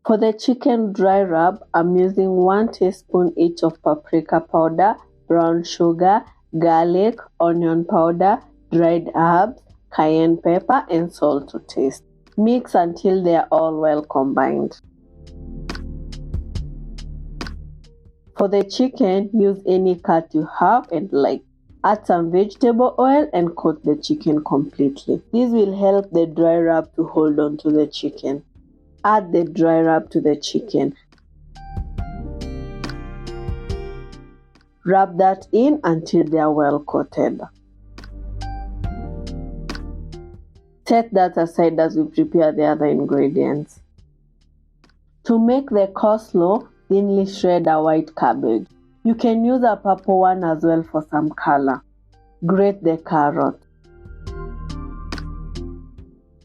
For the chicken dry rub, I'm using 1 teaspoon each of paprika powder, brown sugar, garlic, onion powder, dried herbs, cayenne pepper, and salt to taste. Mix until they are all well combined. For the chicken, use any cut you have and like. Add some vegetable oil and coat the chicken completely. This will help the dry rub to hold on to the chicken. Add the dry rub to the chicken. Rub that in until they are well coated. Set that aside as we prepare the other ingredients. To make the coleslaw, thinly shred a white cabbage. You can use a purple one as well for some color. Grate the carrot.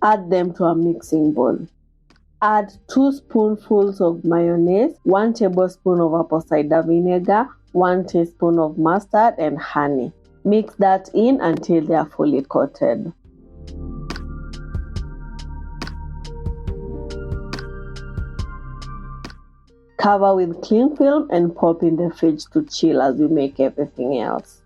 Add them to a mixing bowl. Add 2 spoonfuls of mayonnaise, 1 tablespoon of apple cider vinegar, 1 teaspoon of mustard, and honey. Mix that in until they are fully coated. Cover with cling film and pop in the fridge to chill as we make everything else.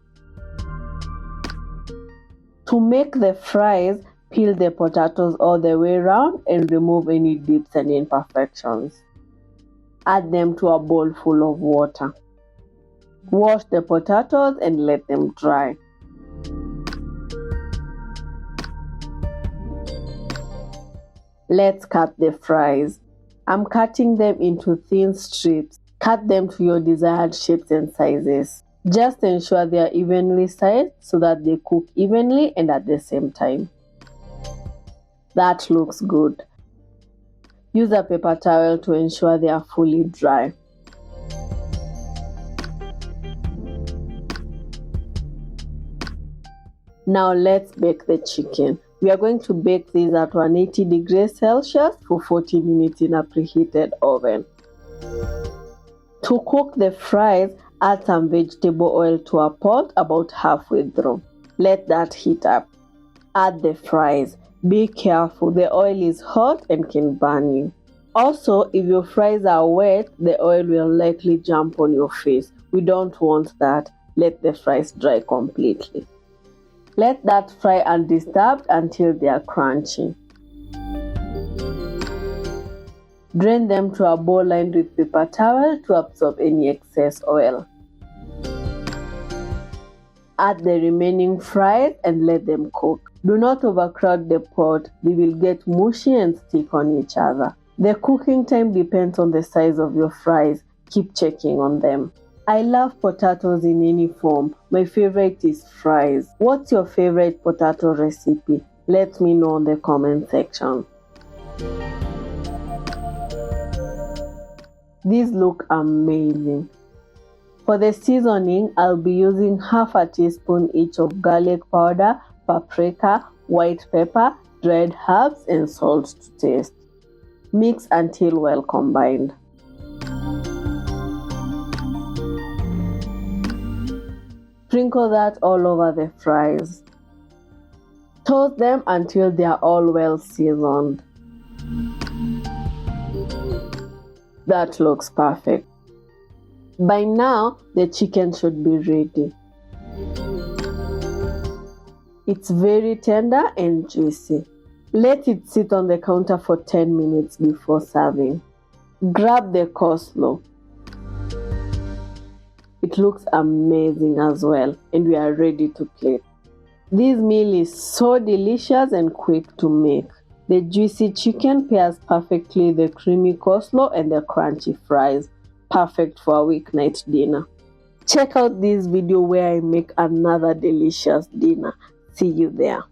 To make the fries, peel the potatoes all the way around and remove any dips and imperfections. Add them to a bowl full of water. Wash the potatoes and let them dry. Let's cut the fries. I'm cutting them into thin strips. Cut them to your desired shapes and sizes. Just ensure they are evenly sized so that they cook evenly and at the same time. That looks good. Use a paper towel to ensure they are fully dry. Now let's bake the chicken. We are going to bake these at 180 degrees Celsius for 40 minutes in a preheated oven. To cook the fries, add some vegetable oil to a pot about halfway through. Let that heat up. Add the fries. Be careful, the oil is hot and can burn you. Also, if your fries are wet, the oil will likely jump on your face. We don't want that. Let the fries dry completely. Let that fry undisturbed until they are crunchy. Drain them to a bowl lined with paper towel to absorb any excess oil. Add the remaining fries and let them cook. Do not overcrowd the pot, they will get mushy and stick on each other. The cooking time depends on the size of your fries. Keep checking on them. I love potatoes in any form. My favorite is fries. What's your favorite potato recipe? Let me know in the comment section. These look amazing. For the seasoning, I'll be using half a teaspoon each of garlic powder, paprika, white pepper, dried herbs, and salt to taste. Mix until well combined. Sprinkle that all over the fries. Toast them until they are all well seasoned. That looks perfect. By now, the chicken should be ready. It's very tender and juicy. Let it sit on the counter for 10 minutes before serving. Grab the coleslaw. It looks amazing as well, and we are ready to plate. This meal is so delicious and quick to make. The juicy chicken pairs perfectly with the creamy coleslaw and the crunchy fries. Perfect for a weeknight dinner. Check out this video where I make another delicious dinner. See you there.